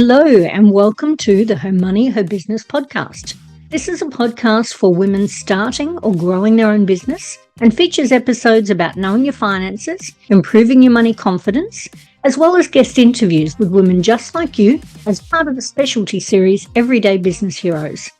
Hello, and welcome to the Her Money, Her Business podcast. This is a podcast for women starting or growing their own business and features episodes about knowing your finances, improving your money confidence, as well as guest interviews with women just like you as part of the specialty series Everyday Business Heroes.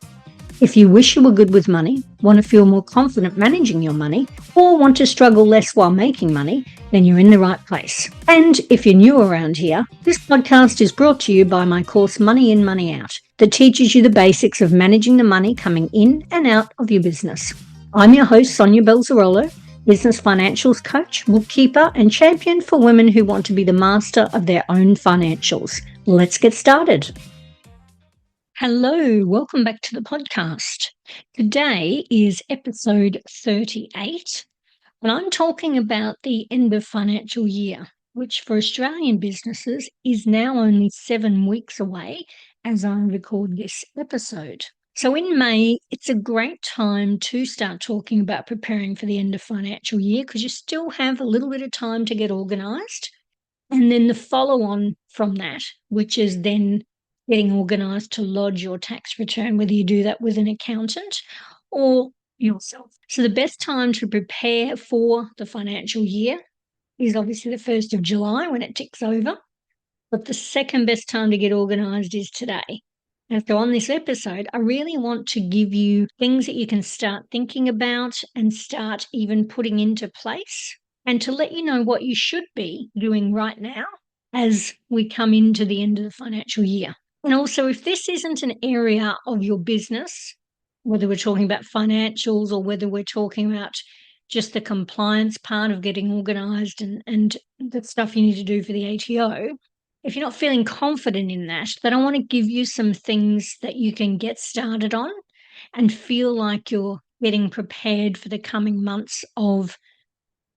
If you wish you were good with money, want to feel more confident managing your money, or want to struggle less while making money, then you're in the right place. And if you're new around here, this podcast is brought to you by my course Money In, Money Out that teaches you the basics of managing the money coming in and out of your business. I'm your host, Sonia Belzarolo, business financials coach, bookkeeper, and champion for women who want to be the master of their own financials. Let's get started. Hello, welcome back to the podcast. Today is episode 38, and I'm talking about the end of financial year, which for Australian businesses is now only 7 weeks away as I record this episode. So in May, it's a great time to start talking about preparing for the end of financial year because you still have a little bit of time to get organised. And then the follow on from that, which is then getting organised to lodge your tax return, whether you do that with an accountant or yourself. So the best time to prepare for the financial year is obviously the 1st of July when it ticks over, but the second best time to get organised is today. And so on this episode, I really want to give you things that you can start thinking about and start even putting into place, and to let you know what you should be doing right now as we come into the end of the financial year. And also, if this isn't an area of your business, whether we're talking about financials or whether we're talking about just the compliance part of getting organised and the stuff you need to do for the ATO, if you're not feeling confident in that, then I want to give you some things that you can get started on and feel like you're getting prepared for the coming months of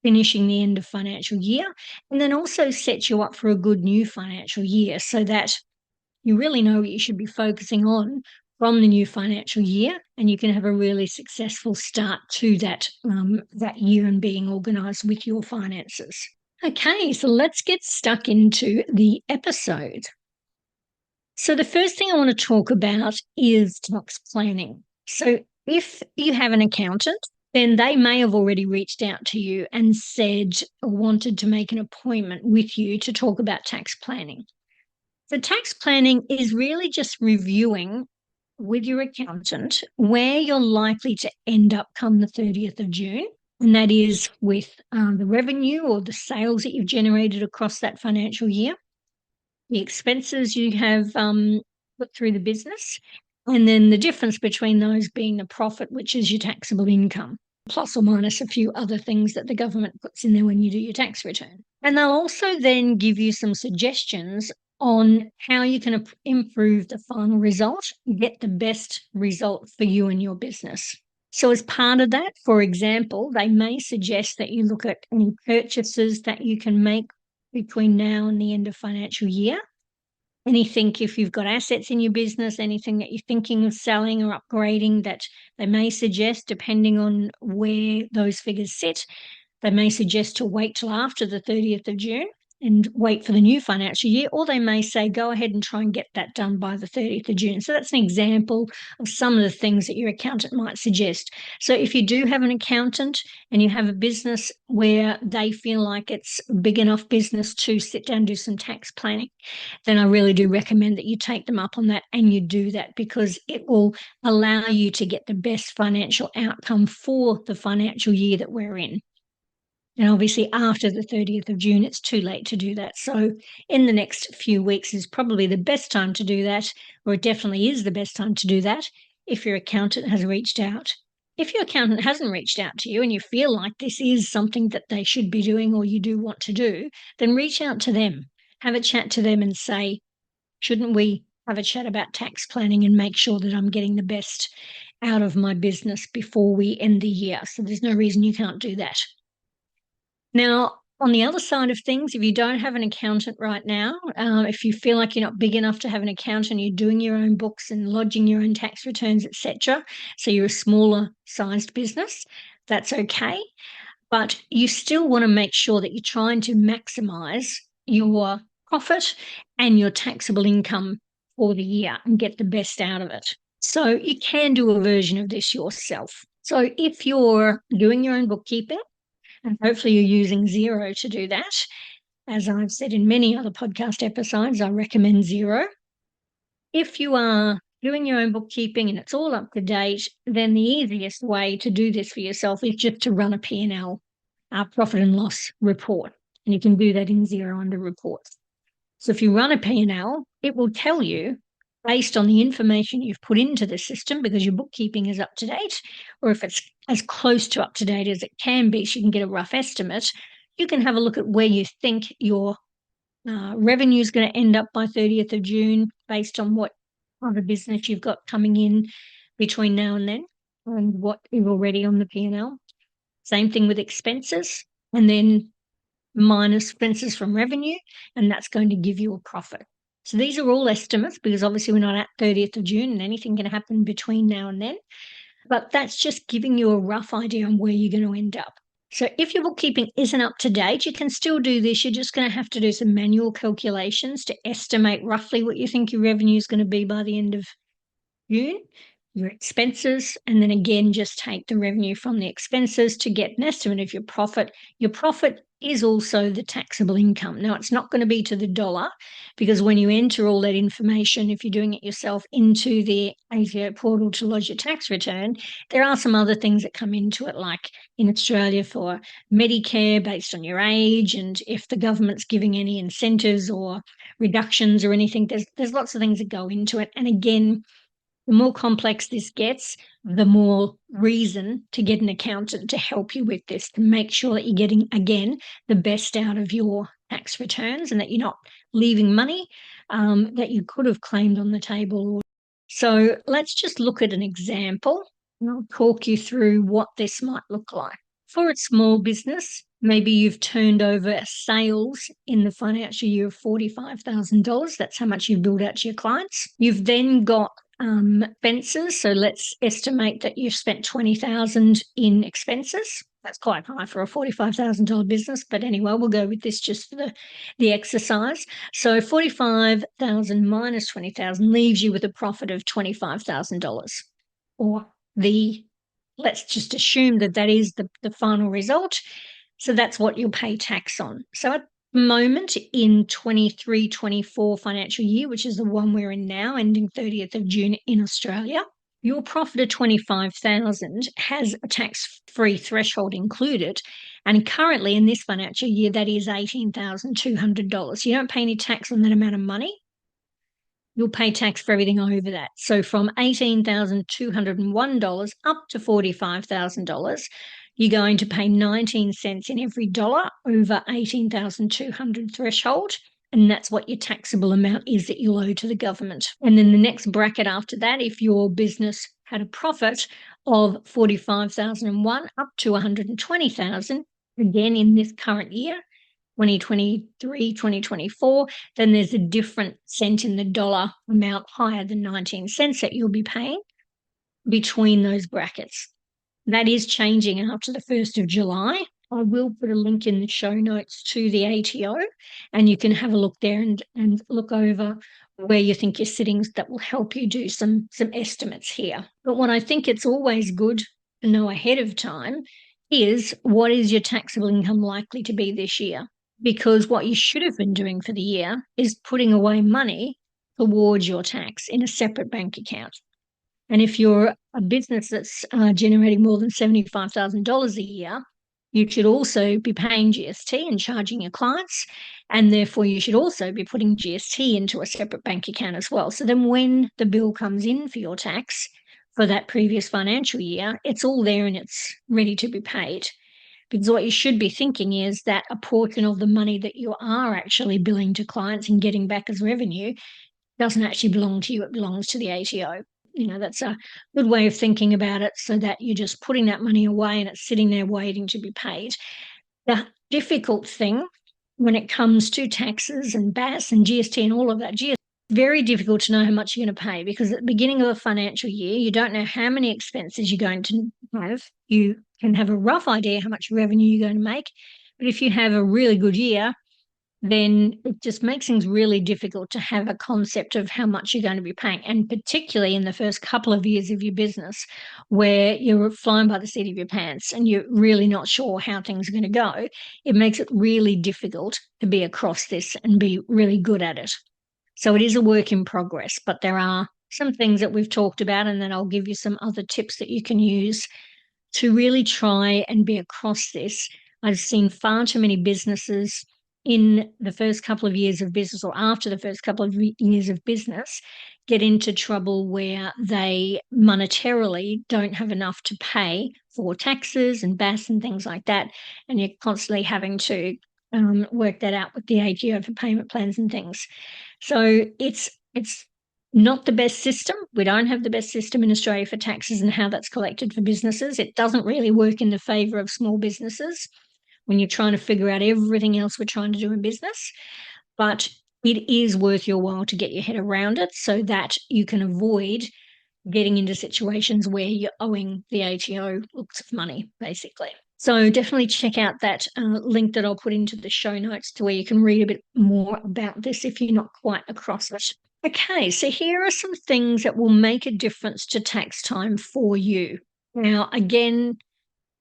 finishing the end of financial year, and then also set you up for a good new financial year so that you really know what you should be focusing on from the new financial year, and you can have a really successful start to that year and being organised with your finances. Okay, so let's get stuck into the episode. So the first thing I want to talk about is tax planning. So if you have an accountant, then they may have already reached out to you and said or wanted to make an appointment with you to talk about tax planning. So tax planning is really just reviewing with your accountant where you're likely to end up come the 30th of June. And that is with the revenue or the sales that you've generated across that financial year, the expenses you have put through the business, and then the difference between those being the profit, which is your taxable income, plus or minus a few other things that the government puts in there when you do your tax return. And they'll also then give you some suggestions on how you can improve the final result, get the best result for you and your business. So as part of that, for example, they may suggest that you look at any purchases that you can make between now and the end of financial year. Anything, if you've got assets in your business, anything that you're thinking of selling or upgrading that they may suggest, depending on where those figures sit, they may suggest to wait till after the 30th of June and wait for the new financial year, or they may say go ahead and try and get that done by the 30th of June. So that's an example of some of the things that your accountant might suggest. So if you do have an accountant and you have a business where they feel like it's a big enough business to sit down and do some tax planning, then I really do recommend that you take them up on that and you do that, because it will allow you to get the best financial outcome for the financial year that we're in. And obviously after the 30th of June, it's too late to do that. So in the next few weeks is probably the best time to do that, or it definitely is the best time to do that if your accountant has reached out. If your accountant hasn't reached out to you and you feel like this is something that they should be doing or you do want to do, then reach out to them. Have a chat to them and say, shouldn't we have a chat about tax planning and make sure that I'm getting the best out of my business before we end the year? So there's no reason you can't do that. Now, on the other side of things, if you don't have an accountant right now, if you feel like you're not big enough to have an accountant, you're doing your own books and lodging your own tax returns, etc., so you're a smaller sized business, that's okay. But you still want to make sure that you're trying to maximise your profit and your taxable income for the year and get the best out of it. So you can do a version of this yourself. So if you're doing your own bookkeeping, and hopefully you're using Xero to do that, as I've said in many other podcast episodes, I recommend Xero. If you are doing your own bookkeeping and it's all up to date, then the easiest way to do this for yourself is just to run a P&L, profit and loss report. And you can do that in Xero under reports. So if you run a P&L, it will tell you based on the information you've put into the system, because your bookkeeping is up to date, or if it's as close to up to date as it can be, so you can get a rough estimate, you can have a look at where you think your revenue is going to end up by 30th of June based on what other business you've got coming in between now and then and what is already on the P&L. Same thing with expenses, and then minus expenses from revenue, and that's going to give you a profit. So these are all estimates because obviously we're not at 30th of June and anything can happen between now and then. But that's just giving you a rough idea on where you're going to end up. So if your bookkeeping isn't up to date, you can still do this. You're just going to have to do some manual calculations to estimate roughly what you think your revenue is going to be by the end of June, your expenses, and then again, just take the revenue from the expenses to get an estimate of your profit. Your profit is also the taxable income. Now, it's not going to be to the dollar because when you enter all that information, if you're doing it yourself, into the ATO portal to lodge your tax return, there are some other things that come into it, like in Australia for Medicare based on your age, and if the government's giving any incentives or reductions or anything, there's lots of things that go into it. And again, the more complex this gets, the more reason to get an accountant to help you with this, to make sure that you're getting, again, the best out of your tax returns and that you're not leaving money that you could have claimed on the table. So let's just look at an example and I'll talk you through what this might look like. For a small business, maybe you've turned over sales in the financial year of $45,000. That's how much you've billed out to your clients. You've then got expenses. So let's estimate that you've spent $20,000 in expenses. That's quite high for a $45,000 business, but anyway, we'll go with this just for the exercise. So 45,000 minus 20,000 leaves you with a profit of $25,000, or let's just assume that that is the final result. So that's what you'll pay tax on. So at moment in 23-24 financial year, which is the one we're in now, ending 30th of June in Australia, your profit of 25,000 has a tax-free threshold included, and currently in this financial year that is $18,200. You don't pay any tax on that amount of money. You'll pay tax for everything over that. So from $18,201 up to $45,000, you're going to pay 19 cents in every dollar over 18,200 threshold. And that's what your taxable amount is that you'll owe to the government. And then the next bracket after that, if your business had a profit of 45,001 up to 120,000, again in this current year, 2023, 2024, then there's a different cent in the dollar amount higher than 19 cents that you'll be paying between those brackets. That is changing after the 1st of July. I will put a link in the show notes to the ATO, and you can have a look there and look over where you think you're sitting. That will help you do some estimates here. But what I think it's always good to know ahead of time is what is your taxable income likely to be this year? Because what you should have been doing for the year is putting away money towards your tax in a separate bank account. And if you're a business that's generating more than $75,000 a year, you should also be paying GST and charging your clients, and therefore you should also be putting GST into a separate bank account as well. So then when the bill comes in for your tax for that previous financial year, it's all there and it's ready to be paid. Because what you should be thinking is that a portion of the money that you are actually billing to clients and getting back as revenue doesn't actually belong to you, it belongs to the ATO. That's a good way of thinking about it, so that you're just putting that money away and it's sitting there waiting to be paid. The difficult thing when it comes to taxes and BAS and GST and all of that, it's very difficult to know how much you're going to pay, because at the beginning of a financial year, you don't know how many expenses you're going to have. You can have a rough idea how much revenue you're going to make, but if you have a really good year, then it just makes things really difficult to have a concept of how much you're going to be paying. And particularly in the first couple of years of your business, where you're flying by the seat of your pants and you're really not sure how things are going to go, it makes it really difficult to be across this and be really good at it. So it is a work in progress, but there are some things that we've talked about, and then I'll give you some other tips that you can use to really try and be across this. I've seen far too many businesses in the first couple of years of business or after the first couple of years of business get into trouble where they monetarily don't have enough to pay for taxes and BAS and things like that. And you're constantly having to work that out with the ATO for payment plans and things. So it's not the best system. We don't have the best system in Australia for taxes and how that's collected for businesses. It doesn't really work in the favour of small businesses when you're trying to figure out everything else we're trying to do in business. But it is worth your while to get your head around it so that you can avoid getting into situations where you're owing the ATO lots of money, basically. So definitely check out that link that I'll put into the show notes to where you can read a bit more about this if you're not quite across it. Okay, so here are some things that will make a difference to tax time for you. Now, again,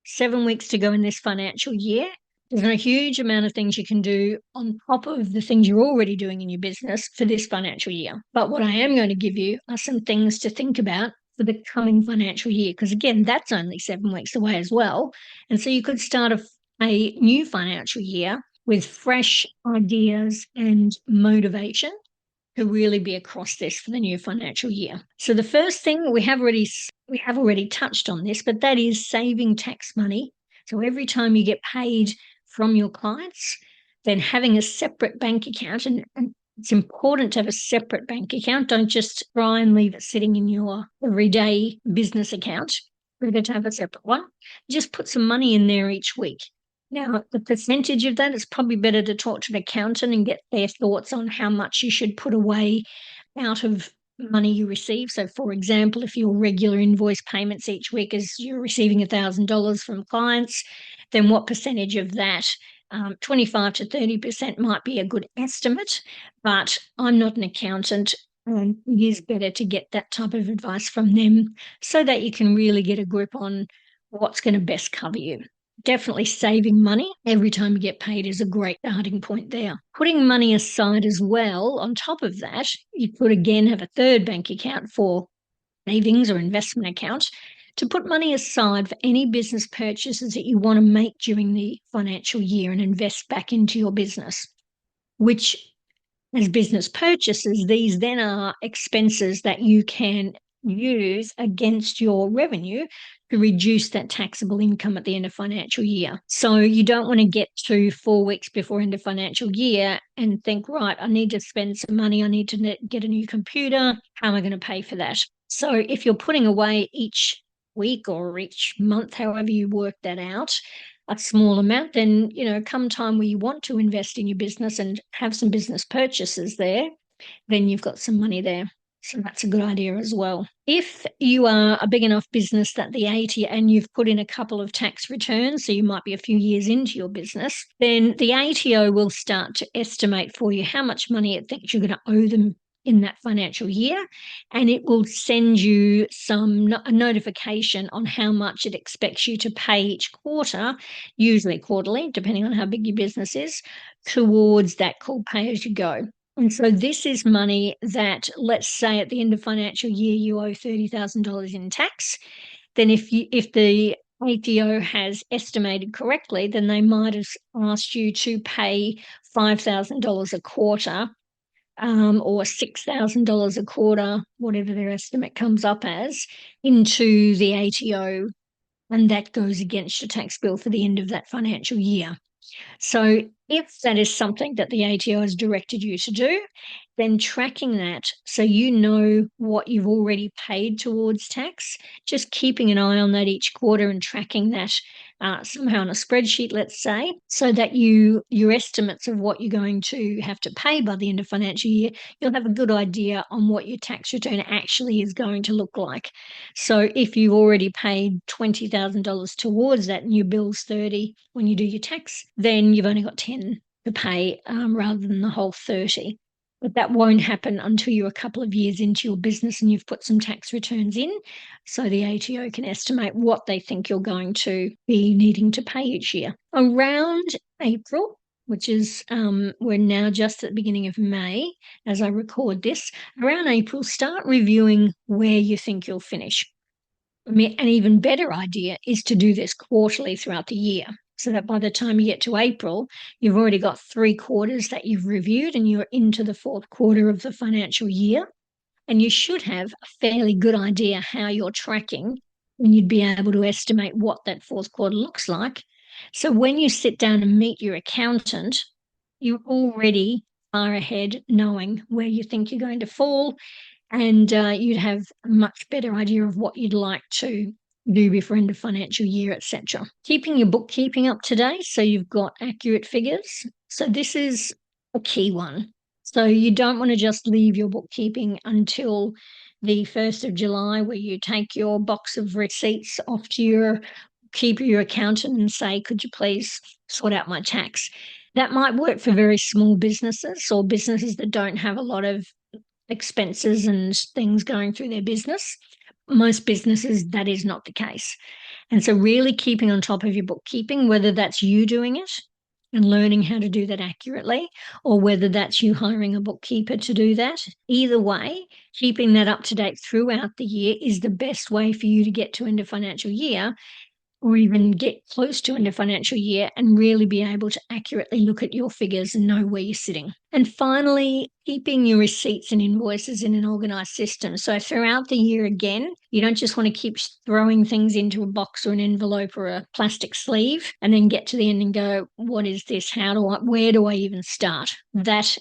7 weeks to go in this financial year. There's a huge amount of things you can do on top of the things you're already doing in your business for this financial year. But what I am going to give you are some things to think about for the coming financial year, because again, that's only 7 weeks away as well. And so you could start a new financial year with fresh ideas and motivation to really be across this for the new financial year. So the first thing we have already touched on this, but that is saving tax money. So every time you get paid from your clients, then having a separate bank account, and it's important to have a separate bank account. Don't just try and leave it sitting in your everyday business account. Better to have a separate one. Just put some money in there each week. Now, the percentage of that, is probably better to talk to an accountant and get their thoughts on how much you should put away out of money you receive. So, for example, if your regular invoice payments each week is you're receiving $1,000 from clients, then what percentage of that? 25 to 30% might be a good estimate, but I'm not an accountant. And it is better to get that type of advice from them so that you can really get a grip on what's going to best cover you. Definitely saving money every time you get paid is a great starting point there. Putting money aside as well, on top of that, you could again have a third bank account for savings or investment account to put money aside for any business purchases that you want to make during the financial year and invest back into your business, which as business purchases, these then are expenses that you can use against your revenue to reduce that taxable income at the end of financial year. So you don't want to get to 4 weeks before end of financial year and think, right, I need to spend some money. I need to get a new computer. How am I going to pay for that? So if you're putting away each week or each month, however you work that out, a small amount, then, come time where you want to invest in your business and have some business purchases there, then you've got some money there. So that's a good idea as well. If you are a big enough business that the ATO, and you've put in a couple of tax returns, so you might be a few years into your business, then the ATO will start to estimate for you how much money it thinks you're going to owe them in that financial year, and it will send you a notification on how much it expects you to pay each quarter, usually quarterly, depending on how big your business is, towards that called pay as you go. And so this is money that, let's say at the end of financial year, you owe $30,000 in tax. Then if the ATO has estimated correctly, then they might have asked you to pay $5,000 a quarter, or $6,000 a quarter, whatever their estimate comes up as, into the ATO, and that goes against your tax bill for the end of that financial year. So if that is something that the ATO has directed you to do, then tracking that so you know what you've already paid towards tax, just keeping an eye on that each quarter and tracking that somehow on a spreadsheet, let's say, so that your estimates of what you're going to have to pay by the end of financial year, you'll have a good idea on what your tax return actually is going to look like. So if you've already paid $20,000 towards that and your bill's 30 when you do your tax, then you've only got 10 to pay rather than the whole 30. But that won't happen until you're a couple of years into your business and you've put some tax returns in, so the ATO can estimate what they think you're going to be needing to pay each year. Around April, which is we're now just at the beginning of May as I record this, around April, start reviewing where you think you'll finish. An even better idea is to do this quarterly throughout the year, so that by the time you get to April, you've already got 3 quarters that you've reviewed and you're into the 4th quarter of the financial year. And you should have a fairly good idea how you're tracking, and you'd be able to estimate what that 4th quarter looks like. So when you sit down and meet your accountant, you're already far ahead knowing where you think you're going to fall, and you'd have a much better idea of what you'd like to do before end of financial year, etc. Keeping your bookkeeping up to date so you've got accurate figures. So this is a key one. So you don't want to just leave your bookkeeping until the 1st of July, where you take your box of receipts off to your accountant and say, could you please sort out my tax? That might work for very small businesses or businesses that don't have a lot of expenses and things going through their business. Most businesses, that is not the case. And so really keeping on top of your bookkeeping, whether that's you doing it and learning how to do that accurately, or whether that's you hiring a bookkeeper to do that, either way, keeping that up to date throughout the year is the best way for you to get to end of financial year, or even get close to end of financial year and really be able to accurately look at your figures and know where you're sitting. And finally, keeping your receipts and invoices in an organised system. So throughout the year, again, you don't just want to keep throwing things into a box or an envelope or a plastic sleeve and then get to the end and go, what is this? Where do I even start? That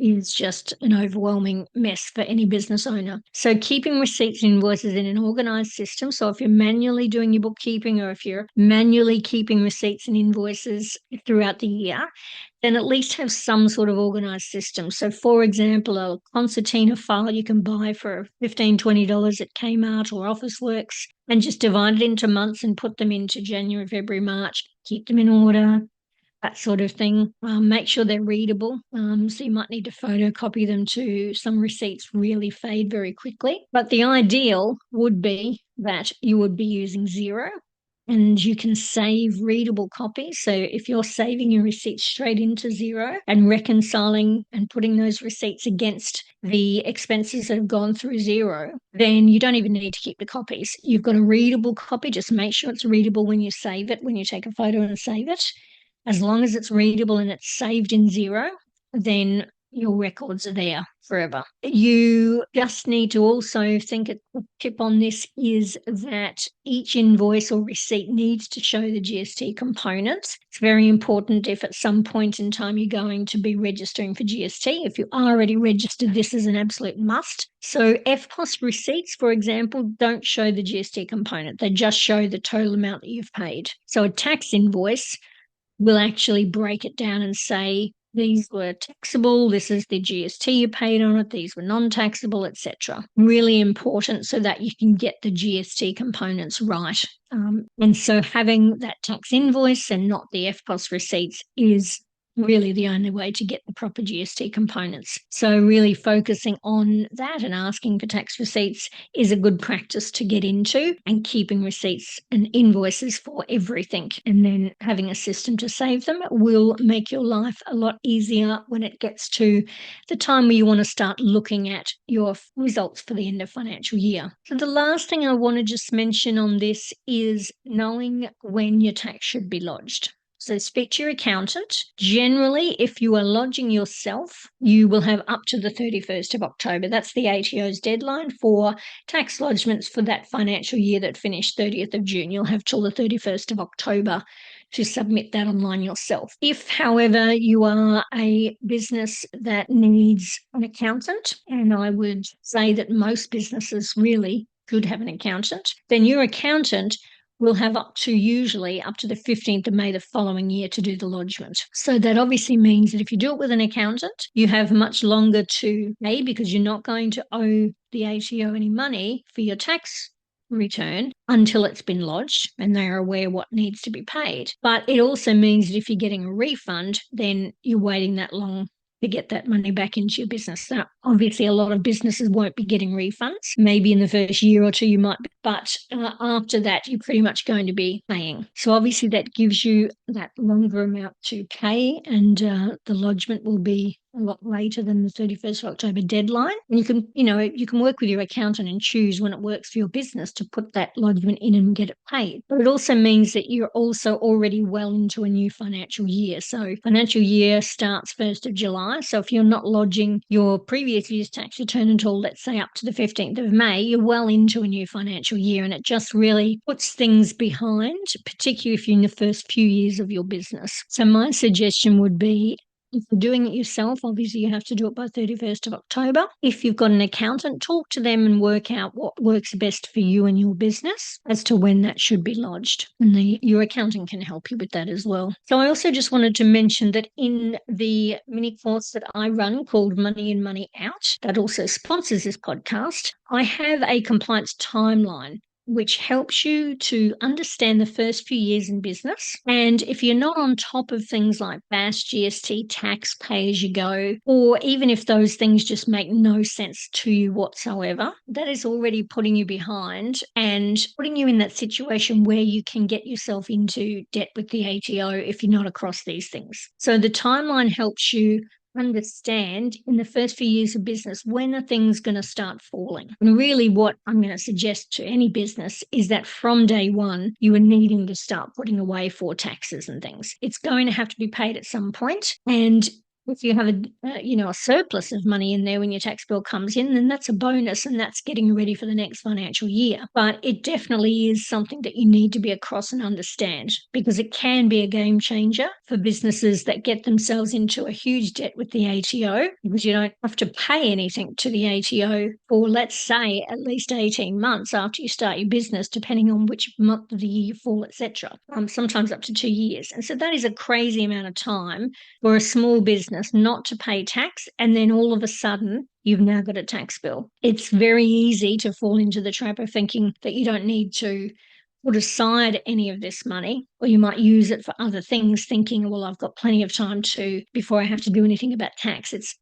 is just an overwhelming mess for any business owner. So keeping receipts and invoices in an organised system. So if you're manually doing your bookkeeping, or if you're manually keeping receipts and invoices throughout the year, then at least have some sort of organised system. So for example, a concertina file you can buy for $15, $20 at Kmart or Officeworks, and just divide it into months and put them into January, February, March, keep them in order, that sort of thing. Make sure they're readable. So you might need to photocopy them too. Some receipts really fade very quickly. But the ideal would be that you would be using Xero, and you can save readable copies. So if you're saving your receipts straight into Xero and reconciling and putting those receipts against the expenses that have gone through Xero, then you don't even need to keep the copies. You've got a readable copy. Just make sure it's readable when you save it, when you take a photo and save it. As long as it's readable and it's saved in Xero, then your records are there forever. You just need to also think a tip on this is that each invoice or receipt needs to show the GST components. It's very important if at some point in time you're going to be registering for GST. If you are already registered, this is an absolute must. So FPOS receipts, for example, don't show the GST component. They just show the total amount that you've paid. So a tax invoice will actually break it down and say, these were taxable, this is the GST you paid on it, these were non-taxable, etc. Really important so that you can get the GST components right. And so having that tax invoice and not the FPOS receipts is really the only way to get the proper GST components. So really focusing on that and asking for tax receipts is a good practice to get into, and keeping receipts and invoices for everything, and then having a system to save them will make your life a lot easier when it gets to the time where you want to start looking at your results for the end of financial year. So the last thing I want to just mention on this is knowing when your tax should be lodged. So speak to your accountant. Generally, if you are lodging yourself, you will have up to the 31st of October. That's the ATO's deadline for tax lodgements for that financial year that finished 30th of June. You'll have till the 31st of October to submit that online yourself. If, however, you are a business that needs an accountant, and I would say that most businesses really could have an accountant, then your accountant will have usually up to the 15th of May the following year to do the lodgement. So that obviously means that if you do it with an accountant, you have much longer to pay, because you're not going to owe the ATO any money for your tax return until it's been lodged and they are aware what needs to be paid. But it also means that if you're getting a refund, then you're waiting that long to get that money back into your business. Now, obviously, a lot of businesses won't be getting refunds. Maybe in the first year or two you might, but after that, you're pretty much going to be paying. So obviously, that gives you that longer amount to pay, and the lodgement will be a lot later than the 31st of October deadline. And you can work with your accountant and choose when it works for your business to put that lodgement in and get it paid. But it also means that you're also already well into a new financial year. So financial year starts 1st of July. So if you're not lodging your previous year's tax return until, let's say, up to the 15th of May, you're well into a new financial year. And it just really puts things behind, particularly if you're in the first few years of your business. So my suggestion would be, if you're doing it yourself, obviously you have to do it by 31st of October. If you've got an accountant, talk to them and work out what works best for you and your business as to when that should be lodged. And your accountant can help you with that as well. So I also just wanted to mention that in the mini course that I run called Money in, Money Out, that also sponsors this podcast, I have a compliance timeline which helps you to understand the first few years in business. And if you're not on top of things like BAS, GST, tax, pay as you go, or even if those things just make no sense to you whatsoever, that is already putting you behind and putting you in that situation where you can get yourself into debt with the ATO if you're not across these things. So the timeline helps you understand in the first few years of business when are things going to start falling. And really what I'm going to suggest to any business is that from day one, you are needing to start putting away for taxes and things. It's going to have to be paid at some point. And if you have a surplus of money in there when your tax bill comes in, then that's a bonus and that's getting you ready for the next financial year. But it definitely is something that you need to be across and understand, because it can be a game changer for businesses that get themselves into a huge debt with the ATO, because you don't have to pay anything to the ATO for, let's say, at least 18 months after you start your business, depending on which month of the year you fall, etc. Sometimes up to 2 years. And so that is a crazy amount of time for a small business not to pay tax, and then all of a sudden you've now got a tax bill. It's very easy to fall into the trap of thinking that you don't need to put aside any of this money, or you might use it for other things, thinking, well, I've got plenty of time before I have to do anything about tax. It's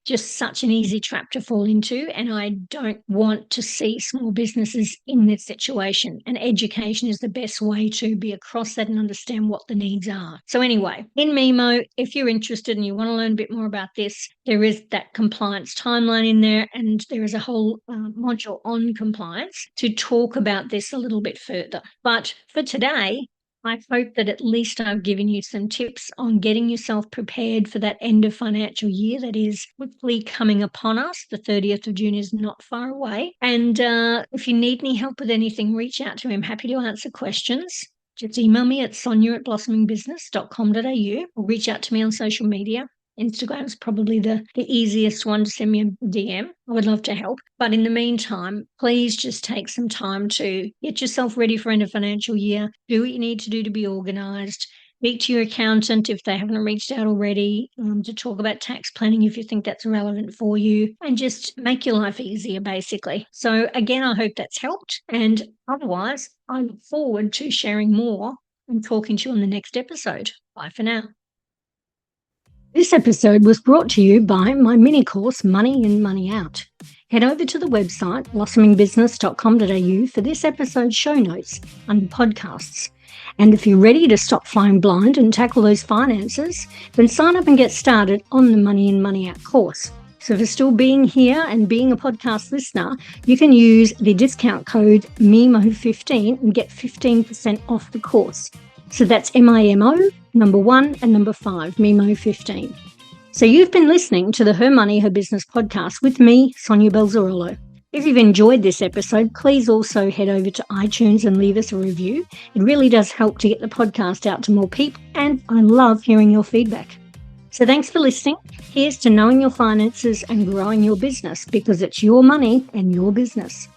just such an easy trap to fall into, and I don't want to see small businesses in this situation. And education is the best way to be across that and understand what the needs are. So anyway, in Memo, if you're interested and you want to learn a bit more about this, there is that compliance timeline in there, and there is a whole module on compliance to talk about this a little bit further. But for today, I hope that at least I've given you some tips on getting yourself prepared for that end of financial year that is quickly coming upon us. The 30th of June is not far away. And if you need any help with anything, reach out to me. I'm happy to answer questions. Just email me at sonia@blossomingbusiness.com.au, or reach out to me on social media. Instagram is probably the easiest one to send me a DM. I would love to help. But in the meantime, please just take some time to get yourself ready for end of financial year. Do what you need to do to be organised. Speak to your accountant if they haven't reached out already to talk about tax planning if you think that's relevant for you, and just make your life easier, basically. So again, I hope that's helped. And otherwise, I look forward to sharing more and talking to you on the next episode. Bye for now. This episode was brought to you by my mini course, Money in, Money Out. Head over to the website, blossomingbusiness.com.au, for this episode's show notes under podcasts. And if you're ready to stop flying blind and tackle those finances, then sign up and get started on the Money in, Money Out course. So for still being here and being a podcast listener, you can use the discount code MEMO15 and get 15% off the course. So that's MIMO, number 1 and number 5, MEMO15. So you've been listening to the Her Money, Her Business podcast with me, Sonia Belzarolo. If you've enjoyed this episode, please also head over to iTunes and leave us a review. It really does help to get the podcast out to more people, and I love hearing your feedback. So thanks for listening. Here's to knowing your finances and growing your business, because it's your money and your business.